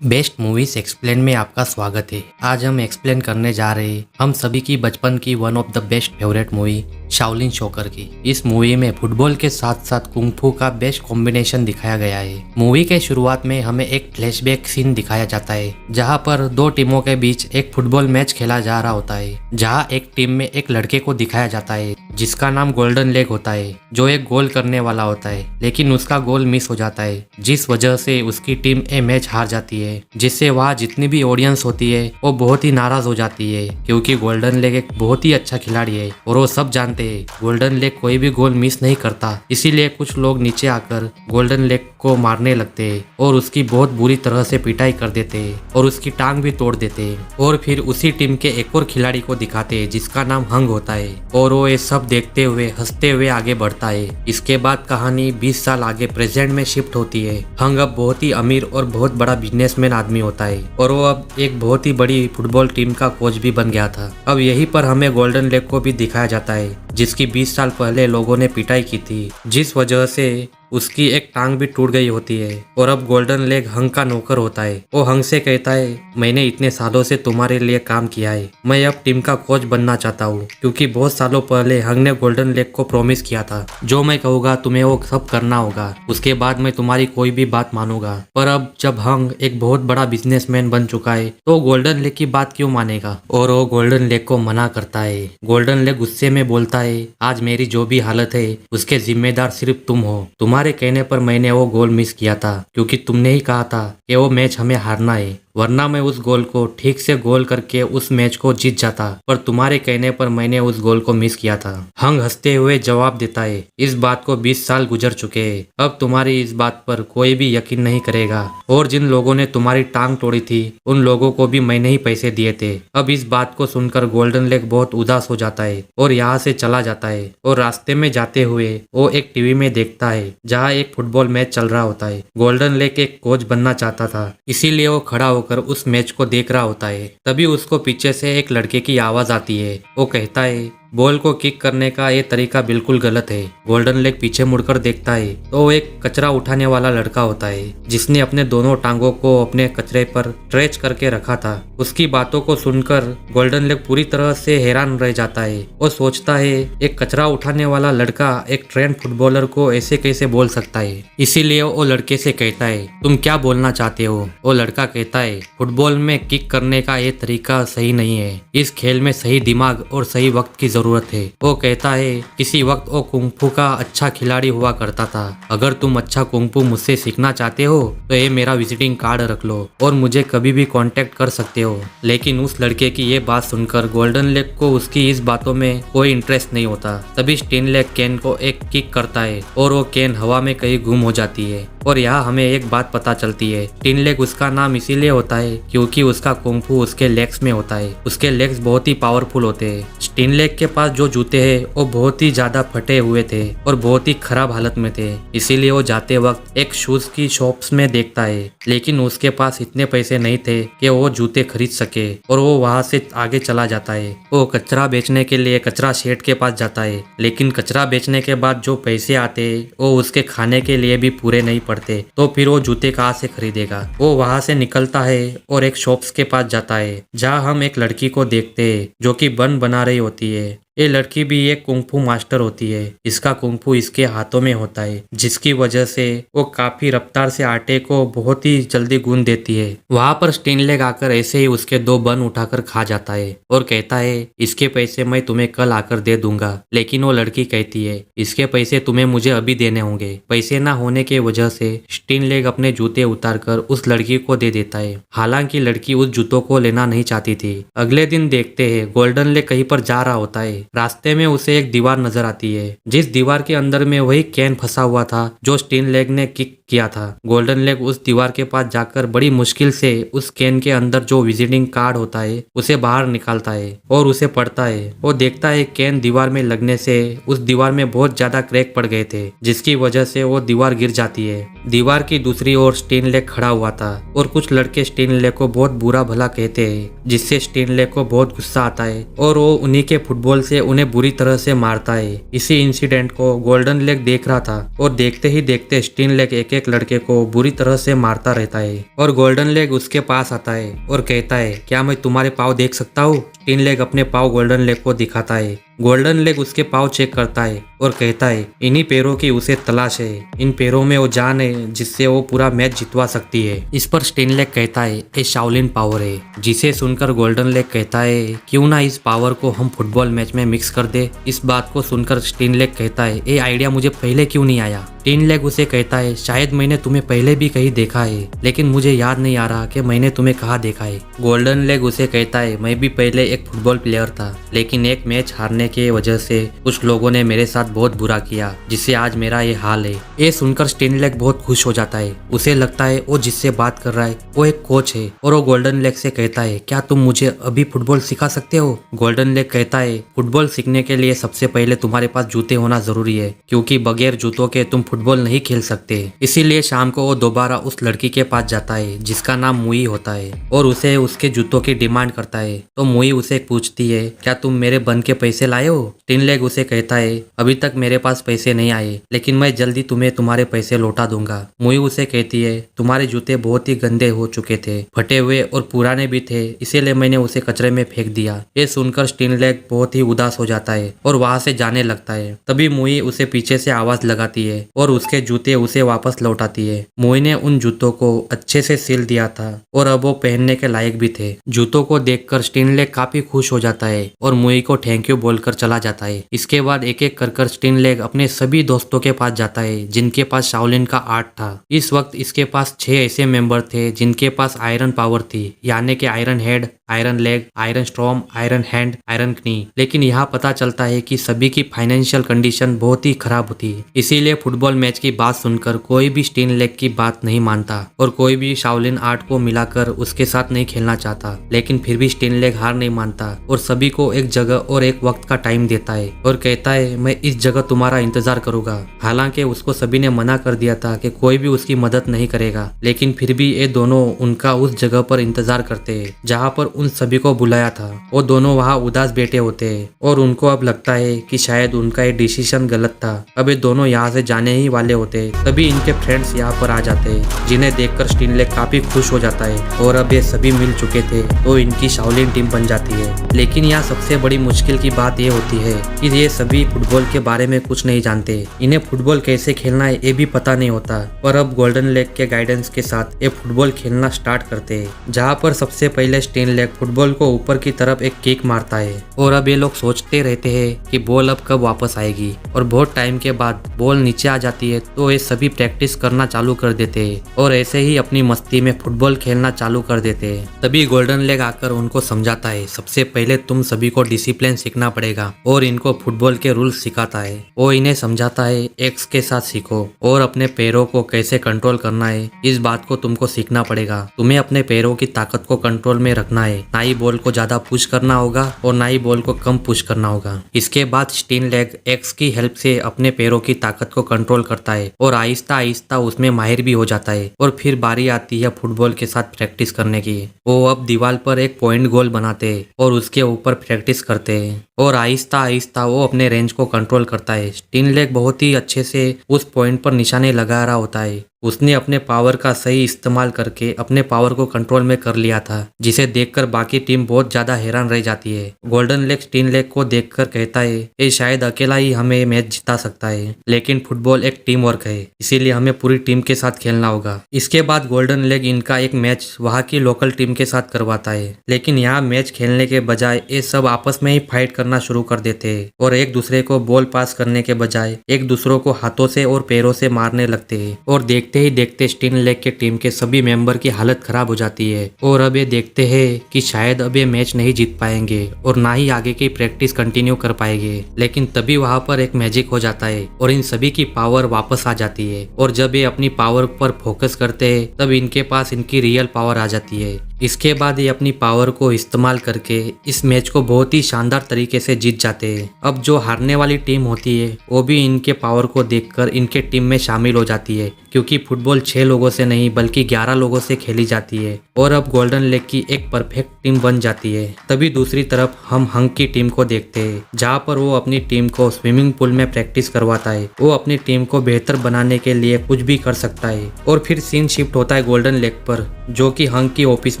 Best movies explain में आपका स्वागत है। आज हम एक्सप्लेन करने जा रहे हैं हम सभी की बचपन की one of the best favourite movie Shaolin shocker की। इस मूवी में फुटबॉल के साथ साथ कुंग फू का बेस्ट कॉम्बिनेशन दिखाया गया है। मूवी के शुरुआत में हमें एक फ्लैशबैक सीन दिखाया जाता है जहां पर दो टीमों के बीच एक फुटबॉल मैच खेला जा रहा होता है, जहां एक टीम में एक लड़के को दिखाया जाता है जिसका नाम गोल्डन लेग होता है, जो एक गोल करने वाला होता है, लेकिन उसका गोल मिस हो जाता है जिस वजह से उसकी टीम ये मैच हार जाती है, जिससे वहाँ जितनी भी ऑडियंस होती है वो बहुत ही नाराज हो जाती है क्योंकि गोल्डन लेग एक बहुत ही अच्छा खिलाड़ी है और वो सब जानते हैं गोल्डन लेग कोई भी गोल मिस नहीं करता। इसीलिए कुछ लोग नीचे आकर गोल्डन लेग को मारने लगते हैं और उसकी बहुत बुरी तरह से पिटाई कर देते हैं और उसकी टांग भी तोड़ देते हैं और फिर उसी टीम के एक और खिलाड़ी को दिखाते हैं जिसका नाम हंग होता है और वो ये सब देखते हुए हंसते हुए आगे बढ़ता है। इसके बाद कहानी 20 साल आगे प्रेजेंट में शिफ्ट होती है। हंग अब बहुत ही अमीर और बहुत बड़ा बिजनेसमैन आदमी होता है और वो अब एक बहुत ही बड़ी फुटबॉल टीम का कोच भी बन गया था। अब यहीं पर हमें गोल्डन लेग को भी दिखाया जाता है जिसकी 20 साल पहले लोगों ने पिटाई की थी, जिस वजह से उसकी एक टांग भी टूट गई होती है और अब गोल्डन लेग हंग का नौकर होता है। वो हंग से कहता है, मैंने इतने सालों से तुम्हारे लिए काम किया है, मैं अब टीम का कोच बनना चाहता हूँ क्योंकि बहुत सालों पहले हंग ने गोल्डन लेग को प्रॉमिस किया था जो मैं कहूँगा तुम्हें वो सब करना होगा, उसके बाद मैं तुम्हारी कोई भी बात मानूंगा। पर अब जब हंग एक बहुत बड़ा बिजनेसमैन बन चुका है तो गोल्डन लेग की बात क्यों मानेगा और वो गोल्डन लेग को मना करता है। गोल्डन लेग गुस्से में बोलता है, आज मेरी जो भी हालत है उसके जिम्मेदार सिर्फ तुम हो। तुम्हारे कहने पर मैंने वो गोल मिस किया था क्योंकि तुमने ही कहा था कि वो मैच हमें हारना है, वरना मैं उस गोल को ठीक से गोल करके उस मैच को जीत जाता, पर तुम्हारे कहने पर मैंने उस गोल को मिस किया था। हंग हंसते हुए जवाब देता है, इस बात को 20 साल गुजर चुके हैं, अब तुम्हारी इस बात पर कोई भी यकीन नहीं करेगा और जिन लोगों ने तुम्हारी टांग तोड़ी थी उन लोगों को भी मैंने ही पैसे दिए थे। अब इस बात को सुनकर गोल्डन लेग बहुत उदास हो जाता है और यहाँ से चला जाता है और रास्ते में जाते हुए वो एक टीवी में देखता है जहाँ एक फुटबॉल मैच चल रहा होता है। गोल्डन लेग एक कोच बनना चाहता था इसीलिए वो खड़ा होकर उस मैच को देख रहा होता है। तभी उसको पीछे से एक लड़के की आवाज आती है। वो कहता है, बॉल को किक करने का ये तरीका बिल्कुल गलत है। गोल्डन लेग पीछे मुड़कर देखता है तो वो एक कचरा उठाने वाला लड़का होता है जिसने अपने दोनों टांगों को अपने कचरे पर स्ट्रेच करके रखा था। उसकी बातों को सुनकर गोल्डन लेग पूरी तरह से हैरान रह जाता है और सोचता है एक कचरा उठाने वाला लड़का एक ट्रेंड फुटबॉलर को ऐसे कैसे बोल सकता है। इसीलिए वो लड़के से कहता है, तुम क्या बोलना चाहते हो। वो लड़का कहता है, फुटबॉल में किक करने का ये तरीका सही नहीं है, इस खेल में सही दिमाग और सही वक्त की जरूरत है। वो कहता है, किसी वक्त वो कुंग फू का अच्छा खिलाड़ी हुआ करता था, अगर तुम अच्छा कुंग फू मुझसे सीखना चाहते हो तो ये मेरा विजिटिंग कार्ड रख लो और मुझे कभी भी कांटेक्ट कर सकते हो। लेकिन उस लड़के की ये बात सुनकर गोल्डन लेग को उसकी इस बातों में कोई इंटरेस्ट नहीं होता। तभी स्टीन लेग केन को एक किक करता है और वो केन हवा में कहीं गुम हो जाती है और यहाँ हमें एक बात पता चलती है, स्टीन लेग उसका नाम इसीलिए होता है क्योंकि उसका कुंग फू उसके लेग्स में होता है। उसके लेग्स बहुत ही पावरफुल होते हैं। स्टीन लेग के पास जो जूते हैं वो बहुत ही ज्यादा फटे हुए थे और बहुत ही खराब हालत में थे, इसीलिए वो जाते वक्त एक शूज की शॉप्स में देखता है, लेकिन उसके पास इतने पैसे नहीं थे कि वो जूते खरीद सके और वो वहां से आगे चला जाता है। वो कचरा बेचने के लिए कचरा शेड के पास जाता है, लेकिन कचरा बेचने के बाद जो पैसे आते वो उसके खाने के लिए भी पूरे नहीं पड़ते, तो फिर वो जूते कहाँ से खरीदेगा। वो वहां से निकलता है और एक शॉप्स के पास जाता है जहाँ हम एक लड़की को देखते हैं जो कि बन बना रही होती है। ये लड़की भी एक कुंग फू मास्टर होती है। इसका कुंग फू इसके हाथों में होता है जिसकी वजह से वो काफी रफ्तार से आटे को बहुत ही जल्दी गूंद देती है। वहां पर स्टीन लेग आकर ऐसे ही उसके 2 बन उठाकर खा जाता है और कहता है, इसके पैसे मैं तुम्हें कल आकर दे दूंगा। लेकिन वो लड़की कहती है, इसके पैसे तुम्हें मुझे अभी देने होंगे। पैसे ना होने की वजह से स्टीन लेग अपने जूते उतारकर उस लड़की को दे देता है। हालांकि लड़की उस जूतों को लेना नहीं चाहती थी। अगले दिन देखते हैं गोल्डन लेग कहीं पर जा रहा होता है। रास्ते में उसे एक दीवार नजर आती है, जिस दीवार के अंदर में वही कैन फंसा हुआ था जो स्टीन लेग ने किक किया था। गोल्डन लेग उस दीवार के पास जाकर बड़ी मुश्किल से उस कैन के अंदर जो विजिटिंग कार्ड होता है उसे बाहर निकालता है और उसे पढ़ता है। वो देखता है कैन दीवार में लगने से उस दीवार में बहुत ज्यादा क्रैक पड़ गए थे जिसकी वजह से वो दीवार गिर जाती है। दीवार की दूसरी ओर स्टीन लेग खड़ा हुआ था और कुछ लड़के स्टीन लेग को बहुत बुरा भला कहते हैं, जिससे स्टीन लेग को बहुत गुस्सा आता है और वो उन्हीं के फुटबॉल से उन्हें बुरी तरह से मारता है। इसी इंसिडेंट को गोल्डन लेग देख रहा था और देखते ही देखते स्टीन लेग एक एक लड़के को बुरी तरह से मारता रहता है और गोल्डन लेग उसके पास आता है और कहता है, क्या मैं तुम्हारे पाँव देख सकता हूँ? स्टीन लेग अपने पाँव गोल्डन लेग को दिखाता है। गोल्डन लेग उसके पाँव चेक करता है और कहता है, इन्हीं पैरों की उसे तलाश है। इन पैरों में वो जान है जिससे वो पूरा मैच जितवा सकती है। इस पर स्टीन लेग कहता है, ये शाओलिन पावर है। जिसे सुनकर गोल्डन लेग कहता है, क्यों ना इस पावर को हम फुटबॉल मैच में मिक्स कर दे। इस बात को सुनकर स्टीन लेग कहता है, ये आइडिया मुझे पहले क्यों नहीं आया। स्टीन लेग उसे कहता है, शायद मैंने तुम्हें पहले भी कहीं देखा है, लेकिन मुझे याद नहीं आ रहा कि मैंने तुम्हें कहाँ देखा है। गोल्डन लेग उसे कहता है, मैं भी पहले एक फुटबॉल प्लेयर था, लेकिन एक मैच हारने की वजह से कुछ लोगों ने मेरे साथ बहुत बुरा किया, जिससे आज मेरा ये हाल है। ये सुनकर स्टीन लेग बहुत खुश हो जाता है। उसे लगता है वो जिससे बात कर रहा है वो एक कोच है और वो गोल्डन लेग से कहता है, क्या तुम मुझे अभी फुटबॉल सिखा सकते हो? गोल्डन लेग कहता है, फुटबॉल सीखने के लिए सबसे पहले तुम्हारे पास जूते होना जरूरी है, क्योंकि बगैर जूतों के तुम फुटबॉल नहीं खेल सकते। इसीलिए शाम को वो दोबारा उस लड़की के पास जाता है जिसका नाम मुई होता है और उसे उसके जूतों की डिमांड करता है। तो मुई उसे पूछती है, क्या तुम मेरे बन के पैसे लाए हो? स्टीन लेग उसे कहता है, अभी तक मेरे पास पैसे नहीं आए, लेकिन मैं जल्दी तुम्हें तुम्हारे पैसे लौटा दूंगा। मुई उसे कहती है, तुम्हारे जूते बहुत ही गंदे हो चुके थे, फटे हुए और पुराने भी थे, इसीलिए मैंने उसे कचरे में फेंक दिया। ये सुनकर स्टीन लेग बहुत ही उदास हो जाता है और वहां से जाने लगता है। तभी मुई उसे पीछे से आवाज लगाती है और उसके जूते उसे वापस लौटाती है। मुई ने उन जूतों को अच्छे से सील दिया था और अब वो पहनने के लायक भी थे। जूतों को देखकर स्टीन लेग काफी खुश हो जाता है और मुई को थैंक यू बोलकर चला जाता है। इसके बाद एक एक कर स्टीन लेग अपने सभी दोस्तों के पास जाता है जिनके पास शाओलिन का आर्ट था। इस वक्त इसके पास 6 ऐसे मेंबर थे जिनके पास आयरन पावर थी, यानी कि iron head, iron leg, iron storm, iron hand, iron क्नी। लेकिन यहाँ पता चलता है कि सभी की फाइनेंशियल कंडीशन बहुत ही खराब होती। इसीलिए फुटबॉल मैच की बात सुनकर कोई भी स्टीन लेग की बात नहीं मानता और कोई भी शाओलिन आर्ट को मिलाकर उसके साथ नहीं खेलना चाहता। लेकिन फिर भी स्टीन लेग हार नहीं मानता और सभी को एक जगह और एक वक्त का टाइम देता है और कहता है, मैं इस जगह तुम्हारा इंतजार करूंगा। हालांकि उसको सभी ने मना कर दिया था कि कोई भी उसकी मदद नहीं करेगा, लेकिन फिर भी ये दोनों उनका उस जगह पर इंतजार करते हैं जहाँ पर उन सभी को बुलाया था। वो दोनों वहाँ उदास बैठे होते हैं और उनको अब लगता है कि शायद उनका ये डिसीजन गलत था। अब ये दोनों यहाँ से जाने ही वाले होते हैं, तभी इनके फ्रेंड्स यहाँ पर आ जाते हैं, जिन्हें देखकर स्टीन लेग काफी खुश हो जाता है और अब ये सभी मिल चुके थे तो इनकी शाओलिन टीम बन जाती है। लेकिन यहाँ सबसे बड़ी मुश्किल की बात ये होती है कि ये सभी फुटबॉल के बारे में कुछ नहीं जानते। इन्हें फुटबॉल कैसे खेलना है ये भी पता नहीं होता। पर अब गोल्डन लेग के गाइडेंस के साथ ये फुटबॉल खेलना स्टार्ट करते हैं, जहाँ पर सबसे पहले स्टीन लेग फुटबॉल को ऊपर की तरफ एक किक मारता है और अब ये लोग सोचते रहते हैं कि बॉल अब कब वापस आएगी। और बहुत टाइम के बाद बॉल नीचे आ जाती है तो ये सभी प्रैक्टिस करना चालू कर देते हैं और ऐसे ही अपनी मस्ती में फुटबॉल खेलना चालू कर देते हैं। तभी गोल्डन लेग आकर उनको समझाता है, सबसे पहले तुम सभी को डिसिप्लिन सीखना पड़ेगा और इनको फुटबॉल के रूल्स सिखाता है। वो इन्हें समझाता है, एक्स के साथ सीखो और अपने पैरों को कैसे कंट्रोल करना है, इस बात को तुमको सीखना पड़ेगा। तुम्हें अपने पैरों की ताकत को कंट्रोल में रखना है, ना ही बॉल को ज्यादा पुश करना होगा और ना ही बॉल को कम पुश करना होगा। इसके बाद स्टीन लेग एक्स की हेल्प से अपने पैरों की ताकत को कंट्रोल करता है और आहिस्ता आहिस्ता उसमें माहिर भी हो जाता है। और फिर बारी आती है फुटबॉल के साथ प्रैक्टिस करने की। वो अब दीवार पर एक पॉइंट गोल बनाते हैं और उसके ऊपर प्रैक्टिस करते हैं और आहिस्ता आहिस्ता वो अपने रेंज को कंट्रोल करता है। स्टीन लेग बहुत ही अच्छे से उस पॉइंट पर निशाने लगा रहा होता है। उसने अपने पावर का सही इस्तेमाल करके अपने पावर को कंट्रोल में कर लिया था, जिसे देखकर बाकी टीम बहुत ज्यादा हैरान रह जाती है। गोल्डन लेग स्टीन लेग को देखकर कहता है, ये शायद अकेला ही हमें मैच जिता सकता है, लेकिन फुटबॉल एक टीम वर्क है, इसीलिए हमें पूरी टीम के साथ खेलना होगा। इसके बाद गोल्डन लेग इनका एक मैच वहाँ की लोकल टीम के साथ करवाता है, लेकिन यहाँ मैच खेलने के बजाय ये सब आपस में ही फाइट करना शुरू कर देते हैं और एक दूसरे को बॉल पास करने के बजाय एक दूसरों को हाथों से और पैरों से मारने लगते हैं। और देखते ही देखते स्टीन लेग के टीम के सभी मेंबर की हालत खराब हो जाती है और अब ये देखते हैं कि शायद अब ये मैच नहीं जीत पाएंगे और ना ही आगे की प्रैक्टिस कंटिन्यू कर पाएंगे। लेकिन तभी वहाँ पर एक मैजिक हो जाता है और इन सभी की पावर वापस आ जाती है और जब ये अपनी पावर पर फोकस करते हैं तब इनके पास इनकी रियल पावर आ जाती है। इसके बाद ये अपनी पावर को इस्तेमाल करके इस मैच को बहुत ही शानदार तरीके से जीत जाते हैं। अब जो हारने वाली टीम होती है वो भी इनके पावर को देखकर इनके टीम में शामिल हो जाती है, क्योंकि फुटबॉल 6 लोगों से नहीं बल्कि 11 लोगों से खेली जाती है और अब गोल्डन लेग की एक परफेक्ट टीम बन जाती है। तभी दूसरी तरफ हम हंक की टीम को देखते हैं, जहाँ पर वो अपनी टीम को स्विमिंग पूल में प्रैक्टिस करवाता है। वो अपनी टीम को बेहतर बनाने के लिए कुछ भी कर सकता है। और फिर सीन शिफ्ट होता है गोल्डन लेग पर, जो कि हंक की ऑफिस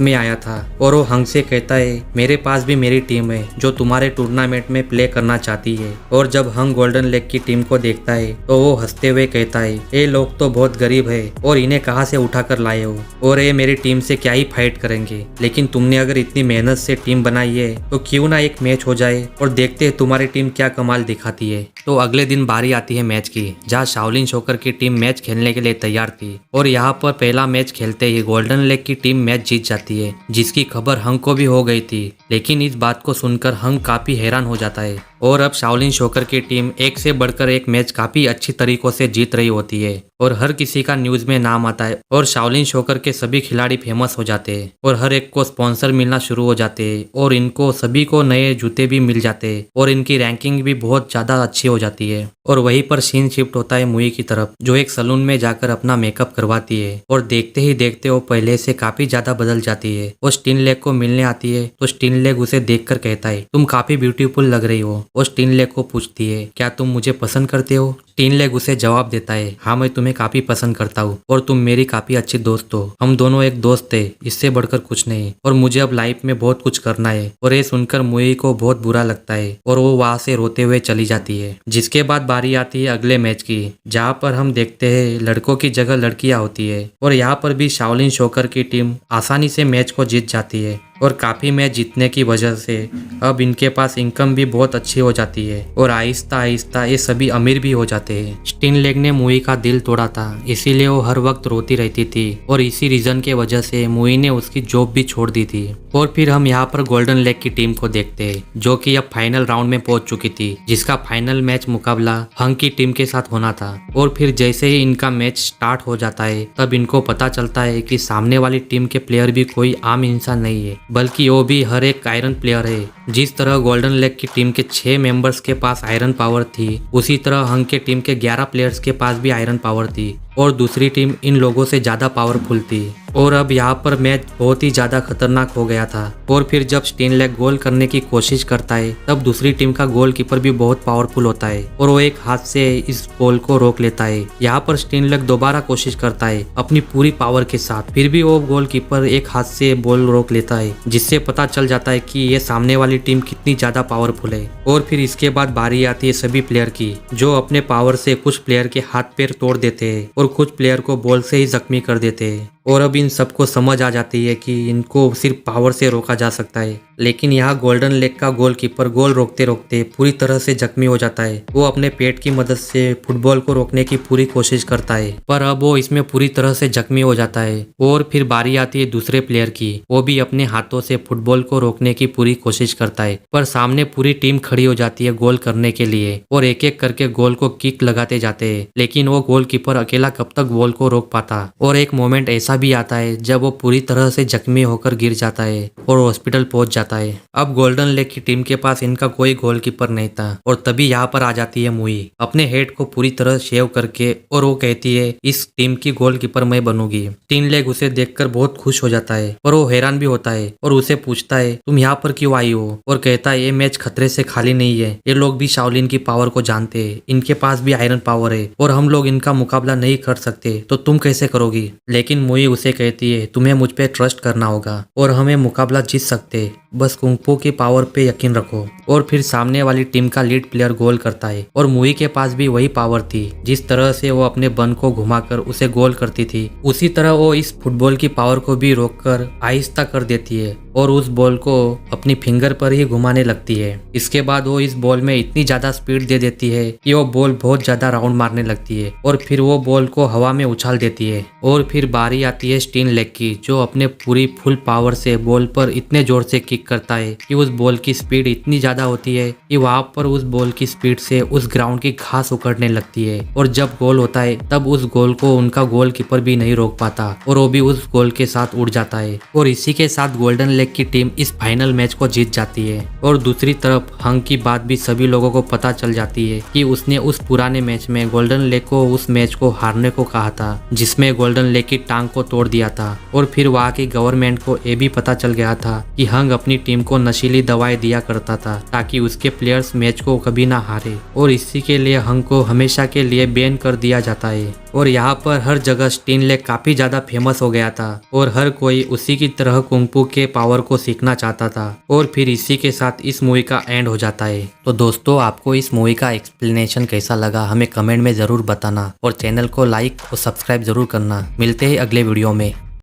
में आया था और वो हंक से कहता है मेरे पास भी मेरी टीम है जो तुम्हारे टूर्नामेंट में प्ले करना चाहती है। और जब हंक गोल्डन लेग की टीम को देखता है तो वो हंसते हुए कहता है ये लोग तो बहुत गरीब है और इन्हें कहाँ से उठा कर लाए हो और ये मेरी टीम से क्या ही फाइट करेंगे, लेकिन तुमने अगर इतनी मेहनत से टीम बनाई है तो क्यों ना एक मैच हो जाए और देखते हैं तुम्हारी टीम क्या कमाल दिखाती है। तो अगले दिन बारी आती है मैच की, जहाँ शाओलिन शोकर की टीम मैच खेलने के लिए तैयार थी और यहाँ पर पहला मैच खेलते ही गोल्डन लेग की टीम मैच जीत जाती है, जिसकी खबर हंक को भी हो गई थी। लेकिन इस बात को सुनकर हंक काफी हैरान हो जाता है और अब शाओलिन शोकर की टीम एक से बढ़कर एक मैच काफी अच्छी तरीकों से जीत रही होती है और हर किसी का न्यूज में नाम आता है और शाओलिन शोकर के सभी खिलाड़ी फेमस हो जाते हैं और हर एक को स्पॉन्सर मिलना शुरू हो जाते हैं और इनको सभी को नए जूते भी मिल जाते हैं और इनकी रैंकिंग भी बहुत ज्यादा अच्छी हो जाती है। और वहीं पर सीन शिफ्ट होता है मुई की तरफ, जो एक सलून में जाकर अपना मेकअप करवाती है और देखते ही देखते वो पहले से काफी ज्यादा बदल जाती है। वो स्टीन लेग को मिलने आती है तो स्टीन लेग उसे देखकर कहता है तुम काफी ब्यूटीफुल लग रही हो। वो स्टीन लेग को पूछती है क्या तुम मुझे पसंद करते हो। स्टीन लेग उसे जवाब देता है हाँ मैं तुम्हें काफी पसंद करता हूँ और तुम मेरी काफी अच्छी दोस्त हो, हम दोनों एक दोस्त थे, इससे बढ़कर कुछ नहीं और मुझे अब लाइफ में बहुत कुछ करना है। और ये सुनकर मुई को बहुत बुरा लगता है और वो वहाँ से रोते हुए चली जाती है। जिसके बाद बारी आती है अगले मैच की, जहाँ पर हम देखते हैं लड़कों की जगह लड़कियां होती है और यहाँ पर भी शाओलिन शोकर की टीम आसानी से मैच को जीत जाती है और काफी मैच जीतने की वजह से अब इनके पास इनकम भी बहुत अच्छी हो जाती है और आहिस्ता आहिस्ता ये सभी अमीर भी हो जाते हैं। स्टीन लेग ने मुई का दिल तोड़ा था, इसीलिए वो हर वक्त रोती रहती थी और इसी रीजन के वजह से मुई ने उसकी जॉब भी छोड़ दी थी। और फिर हम यहाँ पर गोल्डन लेग की टीम को देखते हैं, जो कि अब फाइनल राउंड में पहुंच चुकी थी, जिसका फाइनल मैच मुकाबला हंक की टीम के साथ होना था। और फिर जैसे ही इनका मैच स्टार्ट हो जाता है तब इनको पता चलता है कि सामने वाली टीम के प्लेयर भी कोई आम इंसान नहीं है, बल्कि वो भी हर एक आयरन प्लेयर है। जिस तरह गोल्डन लेग की टीम के 6 मेंबर्स के पास आयरन पावर थी, उसी तरह हंक के टीम के 11 प्लेयर्स के पास भी आयरन पावर थी और दूसरी टीम इन लोगों से ज्यादा पावरफुल थी। और अब यहाँ पर मैच बहुत ही ज्यादा खतरनाक हो गया था। और फिर जब स्टीन लेग गोल करने की कोशिश करता है तब दूसरी टीम का गोलकीपर भी बहुत पावरफुल होता है और वो एक हाथ से इस बॉल को रोक लेता है। यहाँ पर स्टीन लेग दोबारा कोशिश करता है अपनी पूरी पावर के साथ, फिर भी वो गोलकीपर एक हाथ से बॉल रोक लेता है, जिससे पता चल जाता है कि ये सामने वाली टीम कितनी ज्यादा पावरफुल है। और फिर इसके बाद बारी आती है सभी प्लेयर की, जो अपने पावर से कुछ प्लेयर के हाथ पैर तोड़ देते हैं और कुछ प्लेयर को बॉल से ही जख्मी कर देते हैं। और अब इन सबको समझ आ जाती है कि इनको सिर्फ पावर से रोका जा सकता है। लेकिन यहाँ गोल्डन लेग का गोलकीपर गोल रोकते रोकते पूरी तरह से जख्मी हो जाता है। वो अपने पेट की मदद से फुटबॉल को रोकने की पूरी कोशिश करता है, पर अब वो इसमें पूरी तरह से जख्मी हो जाता है। और फिर बारी आती है दूसरे प्लेयर की, वो भी अपने हाथों से फुटबॉल को रोकने की पूरी कोशिश करता है, पर सामने पूरी टीम खड़ी हो जाती है गोल करने के लिए और एक एक करके गोल को किक लगाते जाते हैं। लेकिन वो गोलकीपर अकेला कब तक गोल को रोक पाता। और एक मोमेंट ऐसा भी आता है जब वो पूरी तरह से जख्मी होकर गिर जाता है और हॉस्पिटल पहुंच जाता है। अब गोल्डन लेग की टीम के पास इनका कोई गोलकीपर नहीं था और तभी यहाँ पर आ जाती है मुई अपने हेड को पूरी तरह शेव करके, और वो कहती है इस टीम की गोलकीपर मैं बनूंगी। स्टीन लेग उसे देखकर बहुत खुश हो जाता है और वो हैरान भी होता है और उसे पूछता है तुम यहाँ पर क्यों आई हो, और कहता है ये मैच खतरे से खाली नहीं है, ये लोग भी शाओलिन की पावर को जानते हैं, इनके पास भी आयरन पावर है और हम लोग इनका मुकाबला नहीं कर सकते, तो तुम कैसे करोगी। लेकिन मुई उसे कहती है तुम्हें मुझ पे ट्रस्ट करना होगा और हमें मुकाबला जीत सकते, बस कुंफू की पावर पे यकीन रखो। और फिर सामने वाली टीम का लीड प्लेयर गोल करता है और मुई के पास भी वही पावर थी। जिस तरह से वो अपने बन को घुमाकर उसे गोल करती थी, उसी तरह वो इस फुटबॉल की पावर को भी रोककर आहिस्ता कर देती है और उस बॉल को अपनी फिंगर पर ही घुमाने लगती है। इसके बाद वो इस बॉल में इतनी ज्यादा स्पीड दे देती है कि वो बॉल बहुत ज्यादा राउंड मारने लगती है और फिर वो बॉल को हवा में उछाल देती है। और फिर बारी आती है स्टीन लेग की, जो अपने पूरी फुल पावर से बॉल पर इतने जोर से किक करता है कि उस बॉल की स्पीड इतनी ज्यादा होती है कि वहां पर उस बॉल की स्पीड से उस ग्राउंड की घास उखड़ने लगती है। और जब गोल होता है तब उस गोल को उनका गोलकीपर भी नहीं रोक पाता और वो भी उस गोल के साथ उड़ जाता है। और इसी के साथ गोल्डन लेग की टीम इस फाइनल मैच को जीत जाती है। और दूसरी तरफ हंग की बात भी सभी लोगों को पता चल जाती है कि उसने उस पुराने मैच में गोल्डन लेग को उस मैच को हारने को कहा था, जिसमें गोल्डन लेग की टांग को तोड़ दिया था। और फिर वहाँ की गवर्नमेंट को ये भी पता चल गया था कि हंग अपनी टीम को नशीली दवाएं दिया करता था ताकि उसके प्लेयर्स मैच को कभी ना हारे। और इसी के लिए हंग को हमेशा के लिए बैन कर दिया जाता है। और यहाँ पर हर जगह स्टीन लेग काफी ज्यादा फेमस हो गया था और हर कोई उसी की तरह कुंग-फू के पावर को सीखना चाहता था। और फिर इसी के साथ इस मूवी का एंड हो जाता है। तो दोस्तों, आपको इस मूवी का एक्सप्लेनेशन कैसा लगा हमें कमेंट में जरूर बताना और चैनल को लाइक और सब्सक्राइब जरूर करना। मिलते हैं अगले वीडियो में।